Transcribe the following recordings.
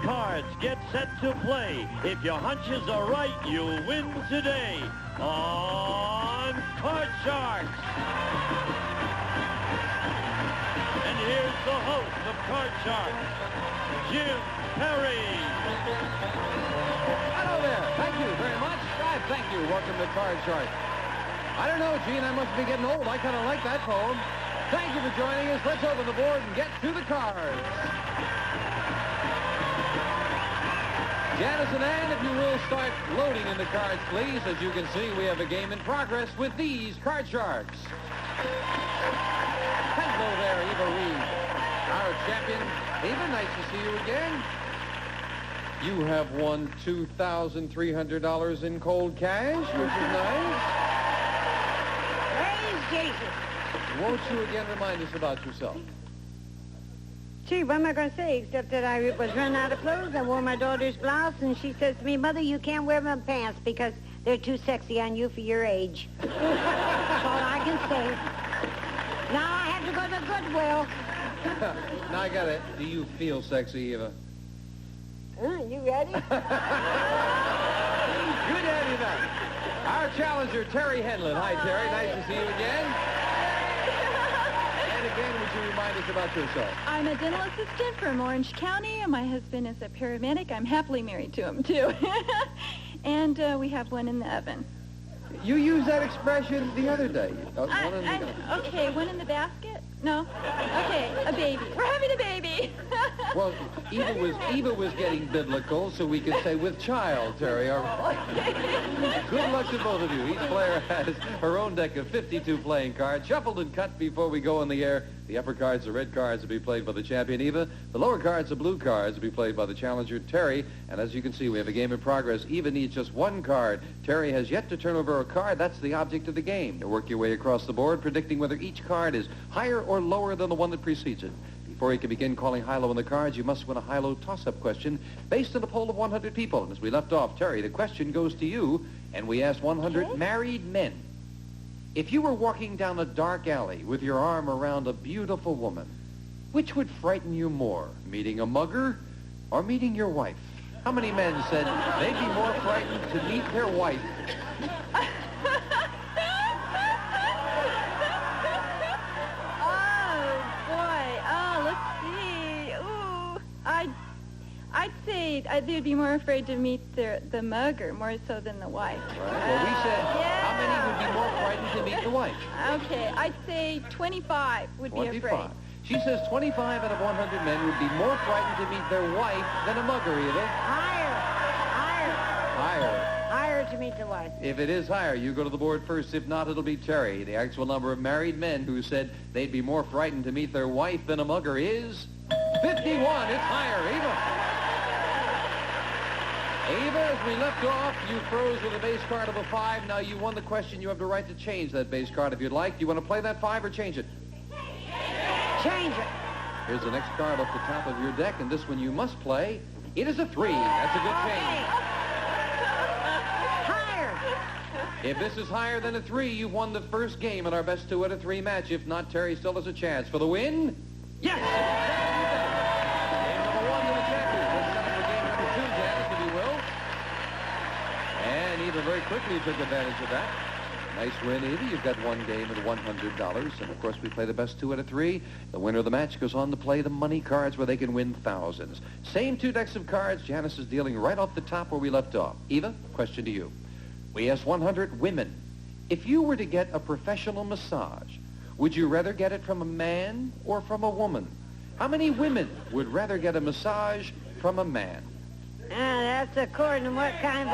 cards. Get set to play. If your hunches are right, you'll win today on Card Sharks. And here's the host of Card Sharks, Jim Perry. Hello there. Thank you very much. Thank you. Welcome to Card Sharks. I don't know, Gene. I must be getting old. I kind of like that poem. Thank you for joining us. Let's open the board and get to the cards. Janice and Ann, if you will, start loading in the cards, please. As you can see, we have a game in progress with these Card Sharks. Hello there, Eva Reed, our champion. Eva, nice to see you again. You have won $2,300 in cold cash, which is nice. Praise Jesus. Won't you again remind us about yourself? Gee, what am I going to say except that I was running out of clothes. I wore my daughter's blouse, and she says to me, Mother, you can't wear my pants because they're too sexy on you for your age. That's all I can say. Now I have to go to Goodwill. Now I got it. Do you feel sexy, Eva? You ready? Good to have you back. Our challenger, Terry Henlon. Hi, Terry. Nice to see you again. And again, would you remind us about yourself? I'm a dental assistant from Orange County, and my husband is a paramedic. I'm happily married to him, too. And we have one in the oven. You used that expression the other day. Okay, one in the basket? No? Okay, a baby. We're having a baby. Well, Eva was getting biblical, so we could say with child, Terry. All right. Good luck to both of you. Each player has her own deck of 52 playing cards, shuffled and cut before we go on the air. The upper cards are red cards to be played by the champion, Eva. The lower cards are blue cards to be played by the challenger, Terry. And as you can see, we have a game in progress. Eva needs just one card. Terry has yet to turn over a card. That's the object of the game. To work your way across the board, predicting whether each card is higher or lower than the one that precedes it. Before you can begin calling high-low on the cards, you must win a high-low toss-up question based on a poll of 100 people. And as we left off, Terry, the question goes to you, and we asked 100 married men. If you were walking down a dark alley with your arm around a beautiful woman, which would frighten you more, meeting a mugger or meeting your wife? How many men said they'd be more frightened to meet their wife? I'd say they'd be more afraid to meet the mugger more so than the wife. Right. Well, we said how many would be more frightened to meet the wife? Okay, I'd say 25 would be afraid. She says 25 out of 100 men would be more frightened to meet their wife than a mugger, Eva. Higher. Higher to meet the wife. If it is higher, you go to the board first. If not, it'll be Terry. The actual number of married men who said they'd be more frightened to meet their wife than a mugger is 51. It's higher, Eva. Eva, as we left off, you froze with a base card of a 5. Now you won the question. You have the right to change that base card if you'd like. Do you want to play that 5 or change it? Change it. Here's the next card off the top of your deck, and this one you must play. It is a 3. That's a good change. Higher. If this is higher than a 3, you've won the first game in our best 2 out of 3 match. If not, Terry still has a chance for the win. Yes! Game number 1 to the champions. Let's set up for game number 2, Janice, if you will. And Eva very quickly took advantage of that. Nice win, Eva. You've got one game at $100. And, of course, we play the best 2 out of 3. The winner of the match goes on to play the money cards where they can win thousands. Same 2 decks of cards. Janice is dealing right off the top where we left off. Eva, question to you. We asked 100 women. If you were to get a professional massage, would you rather get it from a man or from a woman? How many women would rather get a massage from a man? That's according to what kind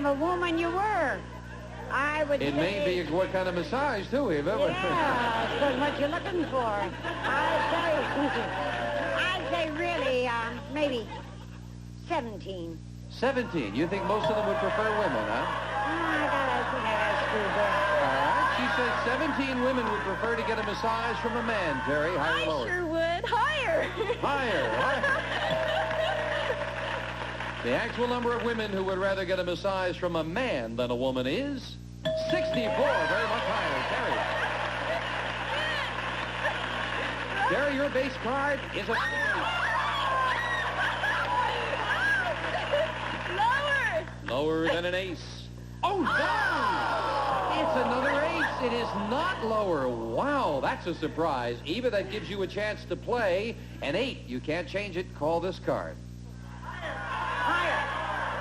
of a woman you were. I would say... It may be what kind of massage, too, Eva. Yeah, that's what you're looking for. I'd say really, maybe 17. 17. You think most of them would prefer women, huh? I gotta screw that. All right. She says 17 women would prefer to get a massage from a man, Terry. Higher or lower? I sure would. Higher. Higher. The actual number of women who would rather get a massage from a man than a woman is 64. Very much higher. Terry. Terry, your base card is a 3. Lower than an ace. Oh, no! It's another ace. It is not lower. Wow, that's a surprise. Eva, that gives you a chance to play. An 8. You can't change it. Call this card. Higher.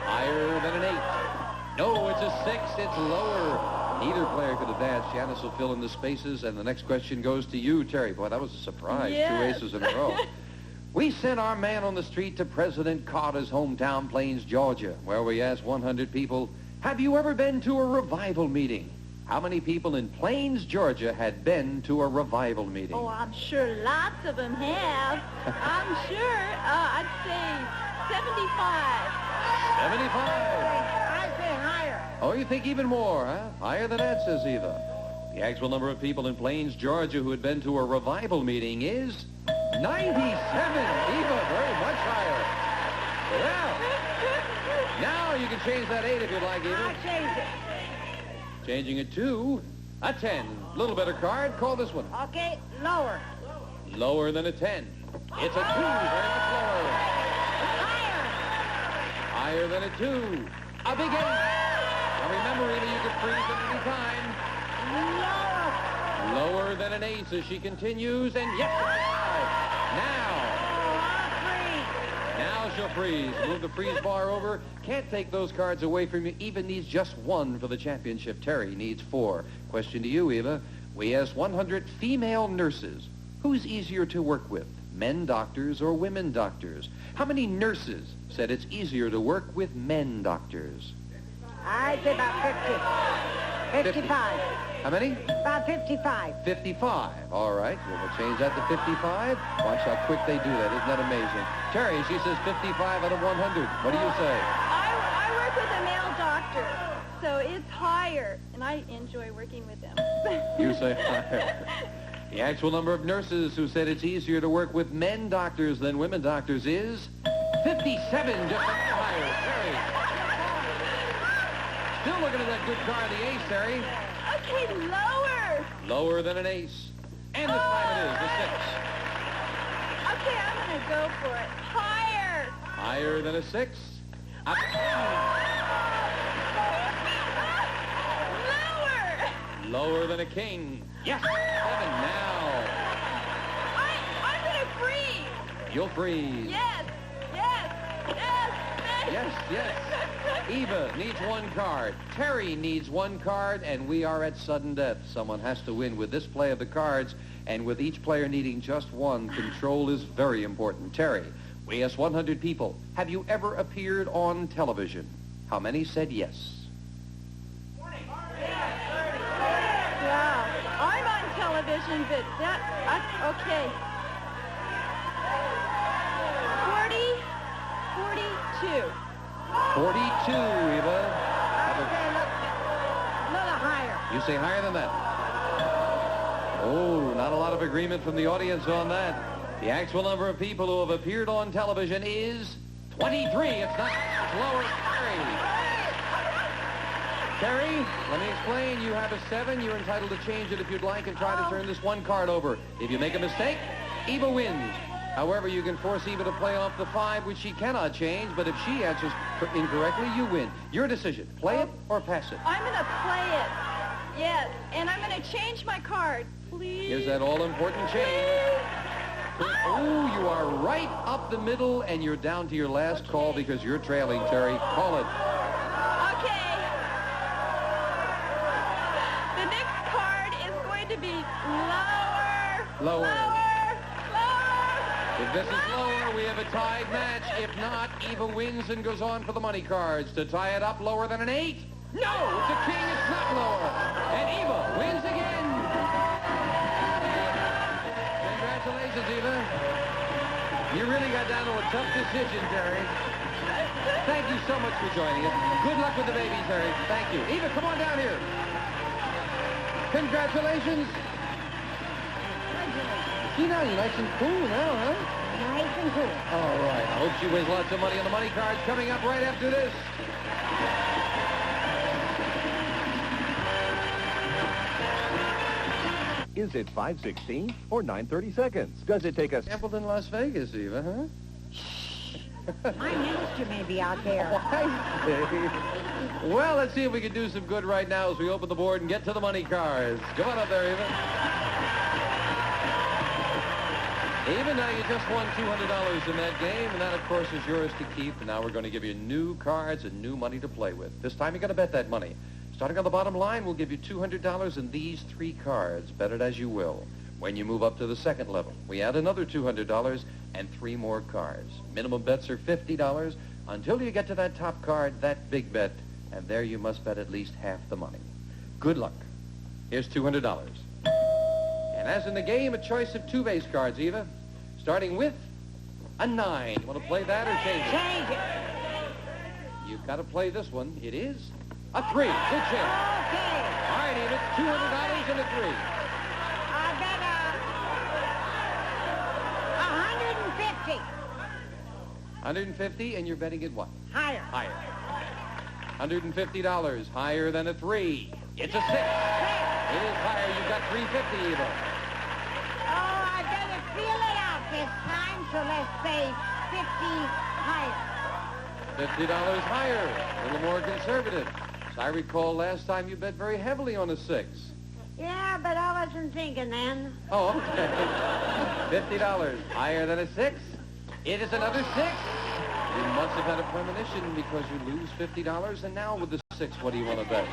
Higher than an 8. No, it's a 6. It's lower. Either player could advance. Janice will fill in the spaces, and the next question goes to you, Terry. Boy, that was a surprise. Yes. 2 aces in a row. We sent our man on the street to President Carter's hometown, Plains, Georgia, where we asked 100 people, have you ever been to a revival meeting? How many people in Plains, Georgia had been to a revival meeting? Oh, I'm sure lots of them have. I'm sure. I'd say 75. 75. I say higher. Oh, you think even more, huh? Higher than that, says Eva. The actual number of people in Plains, Georgia who had been to a revival meeting is 97. Eva, very much higher. Well, now you can change that 8 if you'd like, Eva. I'll change it. Changing it to a 10. Little better card. Call this one. Okay, lower. Lower than a 10. It's a 2. Very much lower. Higher. Higher than a 2. A big 8. Now remember, Eva, you can freeze at any time. Lower. Lower than an ace as she continues, and yes, it's a 5. Now. Now she'll freeze. Move the freeze bar over. Can't take those cards away from you. Eva needs just 1 for the championship. Terry needs 4. Question to you, Eva. We asked 100 female nurses. Who's easier to work with, men doctors or women doctors? How many nurses said it's easier to work with men doctors? I say about 50. 55. How many? About 55. 55. All right. Well, we'll change that to 55. Watch how quick they do that. Isn't that amazing? Terry, she says 55 out of 100. What do you say? I work with a male doctor, so it's higher, and I enjoy working with them. You say higher. The actual number of nurses who said it's easier to work with men doctors than women doctors is 57, just a little higher. Terry. Still looking at that good card, the ace, Terry. Okay, lower. Lower than an ace. And this time it is, the 6. Okay, I'm going to go for it. Higher. Higher than a 6. A 10. Lower. Lower than a king. Yes, 7 now. I'm going to freeze. You'll freeze. Yes. Yes, yes. Eva needs 1 card. Terry needs 1 card, and we are at sudden death. Someone has to win with this play of the cards, and with each player needing just 1, control is very important. Terry, we asked 100 people, have you ever appeared on television? How many said yes? Wow. I'm on television, but okay. 42. 42, Eva. I say a little higher. You say higher than that. Oh, not a lot of agreement from the audience on that. The actual number of people who have appeared on television is 23. It's not. It's lower. Terry, let me explain. You have a 7. You're entitled to change it if you'd like and try to turn this 1 card over. If you make a mistake, Eva wins. However, you can force Eva to play off the 5, which she cannot change, but if she answers incorrectly, you win. Your decision. Play it or pass it. I'm going to play it. Yes, and I'm going to change my card. Please. Here's that all-important change. Oh, you are right up the middle, and you're down to your last call because you're trailing, Terry. Call it. Okay. The next card is going to be lower. Lower. If this is lower, we have a tied match. If not, Eva wins and goes on for the money cards. To tie it up, lower than an 8? No, it's a king. It's not lower. And Eva wins again. Congratulations, Eva. You really got down to a tough decision, Terry. Thank you so much for joining us. Good luck with the baby, Terry. Thank you. Eva, come on down here. Congratulations. See now, you're nice and cool now, huh? Nice and cool. All right. I hope she wins lots of money on the money cards coming up right after this. Is it 5:16 or 9:30 seconds? Does it take us... Templeton, Las Vegas, Eva, huh? My minister may be out there. Well, let's see if we can do some good right now as we open the board and get to the money cards. Come on up there, Eva. Eva, now you just won $200 in that game, and that, of course, is yours to keep. And now we're going to give you new cards and new money to play with. This time you're going to bet that money. Starting on the bottom line, we'll give you $200 in these 3 cards. Bet it as you will. When you move up to the second level, we add another $200 and 3 more cards. Minimum bets are $50 until you get to that top card, that big bet, and there you must bet at least half the money. Good luck. Here's $200. And as in the game, a choice of 2 base cards, Eva, starting with a 9. You want to play that or change it? Change it. You've got to play this one. It is a 3. Good chance. Okay. All right, Eva, it's $200 and a 3. I bet 150. 150, and you're betting it what? Higher. Higher. $150, higher than a 3. It's a 6. It is higher. You've got $350, Eva. Oh, I better feel it out this time, so let's say 50 higher. $50 higher. A little more conservative. As I recall, last time you bet very heavily on a 6. Yeah, but I wasn't thinking then. Oh, okay. $50 higher than a 6. It is another 6. You must have had a premonition because you lose $50, and now with the 6, what do you want to bet?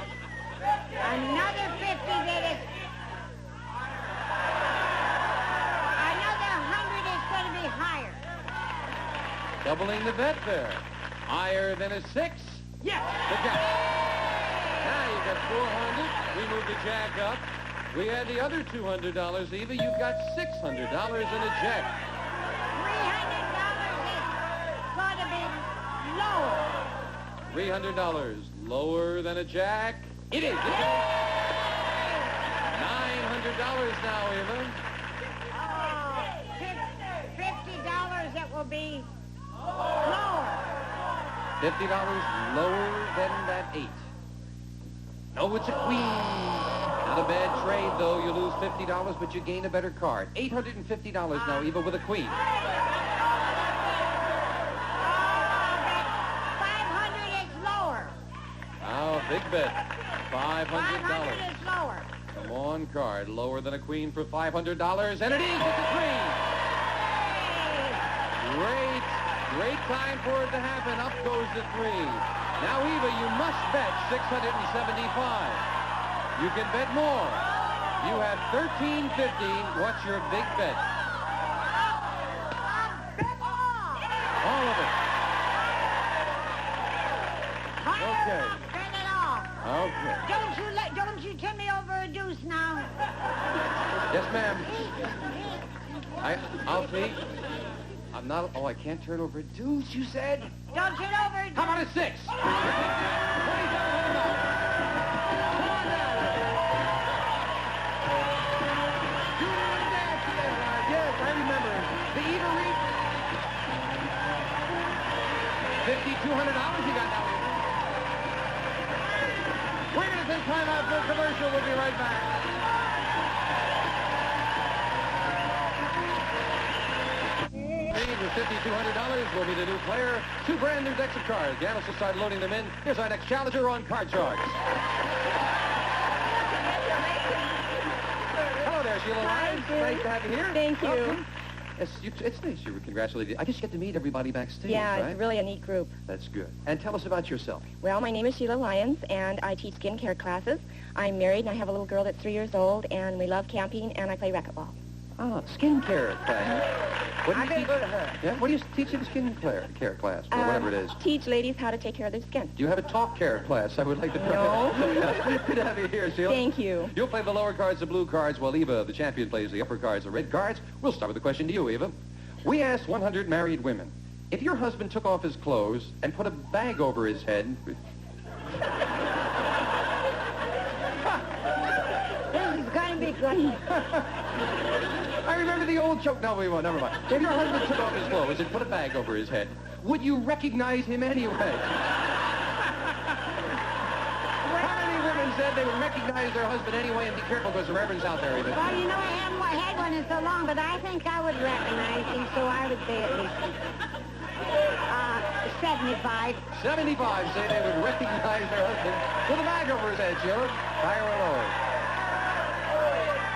Another 50 that is... Another 100 is going to be higher. Doubling the bet there. Higher than a 6. Yes, the jack. Now you've got 400. We move the jack up. We add the other $200, Eva. You've got $600 in a jack. $300 lower than a jack. It is. $900 now, Eva. $50 it will be lower. $50 lower than that 8. No, it's a queen. Not a bad trade, though. You lose $50, but you gain a better card. $850 now, Eva, with a queen. Big bet. $500. 500 is lower. Come on, card. Lower than a queen for $500. And it is. It's a queen. Great time for it to happen. Up goes the 3. Now, Eva, you must bet $675. You can bet more. You have $1350. What's your big bet? All of it. Okay. Okay. Don't you tell me over a deuce now. Yes, ma'am. I'll take. I'm not. Oh, I can't turn over a deuce. You said. Don't turn over a deuce. How about a 6? $2,700. Yes, I remember. The Eva Reed. $5,200 you got now. We're going to take time out for a commercial. We'll be right back. With $5,200 will be the new player. 2 brand new decks of cards. The analysts will start loading them in. Here's our next challenger on Card Sharks. Hello there, Sheila Lyons. Nice to have you here. Thank you. Welcome. It's nice you were congratulated. I guess you get to meet everybody backstage, Yeah, right? it's really a neat group. That's good. And tell us about yourself. Well, my name is Sheila Lyons, and I teach skincare classes. I'm married, and I have a little girl that's 3 years old, and we love camping, and I play racquetball. Ah, skincare class. What do you teach? Go to her. Yeah, what do you teach in the skincare class, or whatever it is? Teach ladies how to take care of their skin. Do you have a talk care class? I would like to try. No. Good to have you here, Sheila. Thank you. You'll play the lower cards, the blue cards, while Eva, the champion, plays the upper cards, the red cards. We'll start with a question to you, Eva. We asked 100 married women, if your husband took off his clothes and put a bag over his head... This is going to be good. I remember the old joke. No, we won't. Never mind. If your husband took off his clothes and put a bag over his head, would you recognize him anyway? How many women said they would recognize their husband anyway? And be careful because the Reverend's out there, even. Well, you know, I haven't had one in so long, but I think I would recognize him, so I would say at least. 75. 75 say they would recognize their husband with a bag over his head, Sheila. Higher or lower?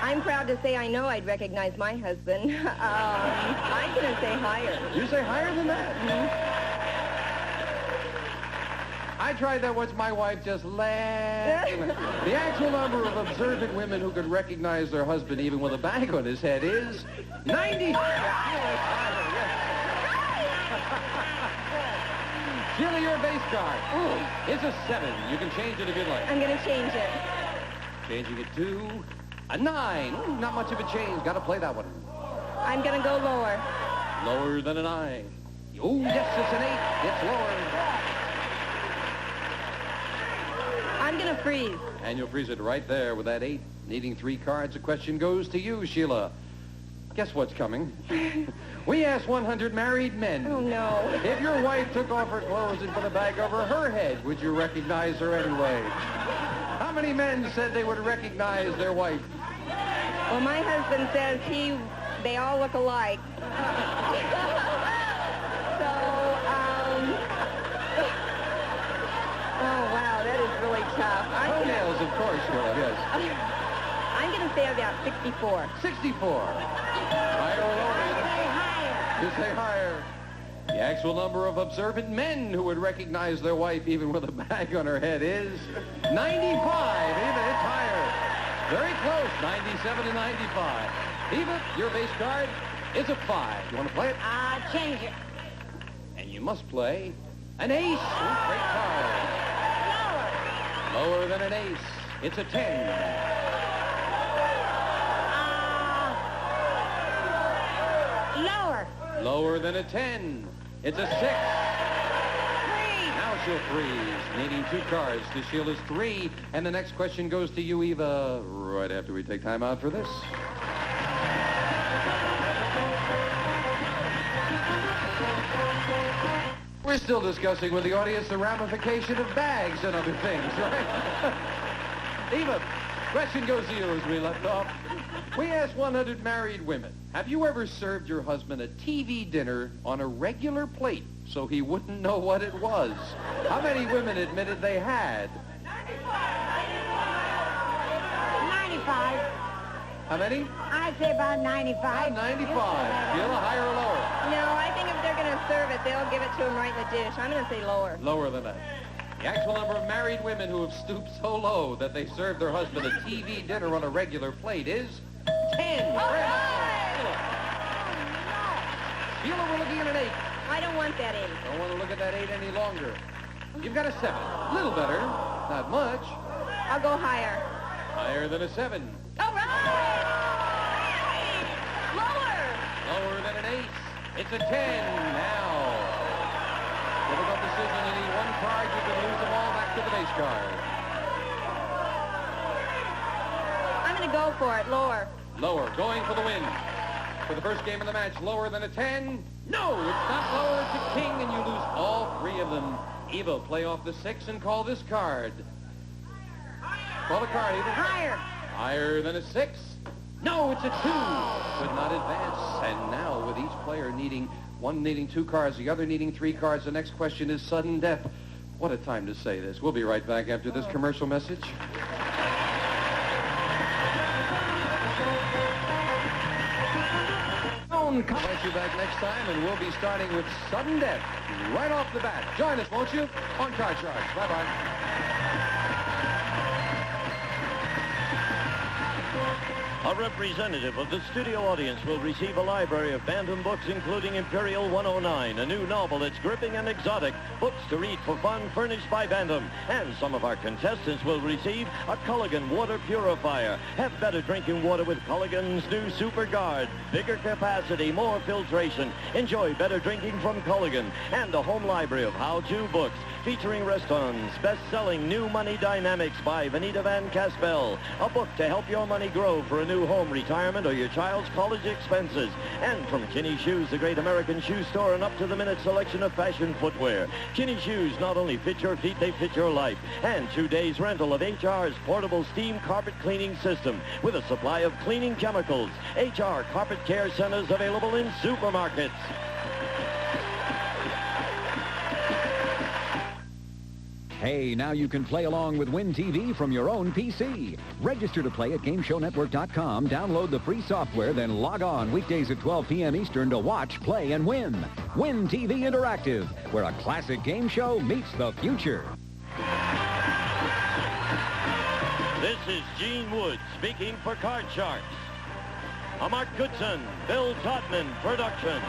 I'm proud to say I know I'd recognize my husband. I'm going to say higher. You say higher than that? I tried that once. My wife just laughed. The actual number of observant women who could recognize their husband even with a bag on his head is 90. Sheila, your base card. It's a 7. You can change it if you'd like. I'm going to change it. Changing it to a 9. Not much of a change. Got to play that one. I'm going to go lower. Lower than a 9. Oh, yes, it's an 8. It's lower. I'm going to freeze. And you'll freeze it right there with that 8. Needing 3 cards. The question goes to you, Sheila. Guess what's coming? We asked 100 married men. Oh, no. If your wife took off her clothes and put a bag over her head, would you recognize her anyway? How many men said they would recognize their wife? Well, my husband says they all look alike. Oh, wow, that is really tough. Toenails, of course, Sheila, yes. I'm going to say about 64. 64. Higher or lower? You say higher. The actual number of observant men who would recognize their wife even with a bag on her head is 95. Eva, it's higher. Very close, 97 to 95. Eva, your base card is a 5. You want to play it? Change it. And you must play an ace. Great card. Lower than an ace. It's a 10. Lower. Lower than a 10. It's a 6. Now she'll freeze, needing 2 cards to Sheila's 3. And the next question goes to you, Eva, right after we take time out for this. We're still discussing with the audience the ramification of bags and other things, right? Eva, question goes to you as we left off. We asked 100 married women, have you ever served your husband a TV dinner on a regular plate so he wouldn't know what it was? How many women admitted they had? 95. How many? I'd say about 95. About 95. Sheila, higher or lower? No, I think if they're going to serve it, they'll give it to him right in the dish. I'm going to say lower. Lower than that. The actual number of married women who have stooped so low that they served their husband a TV dinner on a regular plate is 10. Sheila, we're looking at an 8. I don't want that 8. Don't want to look at that 8 any longer. You've got a 7. A little better. Not much. I'll go higher. Higher than a 7. All right! Lower! Lower than an 8. It's a 10 now. Difficult decision. You need 1 card. You can lose them all back to the base card. I'm going to go for it. Lower. Lower. Going for the win. For the first game of the match, lower than a 10. No, it's not lower. It's a king, and you lose all 3 of them. Eva, play off the 6 and call this card. Call the card, Eva. Higher. Higher than a 6. No, it's a 2. Could not advance. And now, with each player needing, one needing 2 cards, the other needing 3 cards, the next question is sudden death. What a time to say this. We'll be right back after this commercial message. I'll invite you back next time, and we'll be starting with sudden death right off the bat. Join us, won't you, on Card Sharks. Bye-bye. A representative of the studio audience will receive a library of Bantam books, including Imperial 109, a new novel that's gripping and exotic. Books to read for fun furnished by Bantam. And some of our contestants will receive a Culligan water purifier. Have better drinking water with Culligan's new Super Guard. Bigger capacity, more filtration. Enjoy better drinking from Culligan. And a home library of how-to books featuring Reston's best-selling New Money Dynamics by Vanita Van Caspel. A book to help your money grow for a new home, retirement, or your child's college expenses. And from Kinney Shoes, the great American shoe store, an up-to-the-minute selection of fashion footwear. Kinney Shoes not only fit your feet, they fit your life. And 2 days rental of HR's portable steam carpet cleaning system with a supply of cleaning chemicals. HR Carpet Care Centers available in supermarkets. Hey, now you can play along with Win TV from your own PC. Register to play at GameShowNetwork.com, download the free software, then log on weekdays at 12 p.m. Eastern to watch, play, and win. Win TV Interactive, where a classic game show meets the future. This is Gene Wood speaking for Card Sharks. A Mark Goodson, Bill Todman production.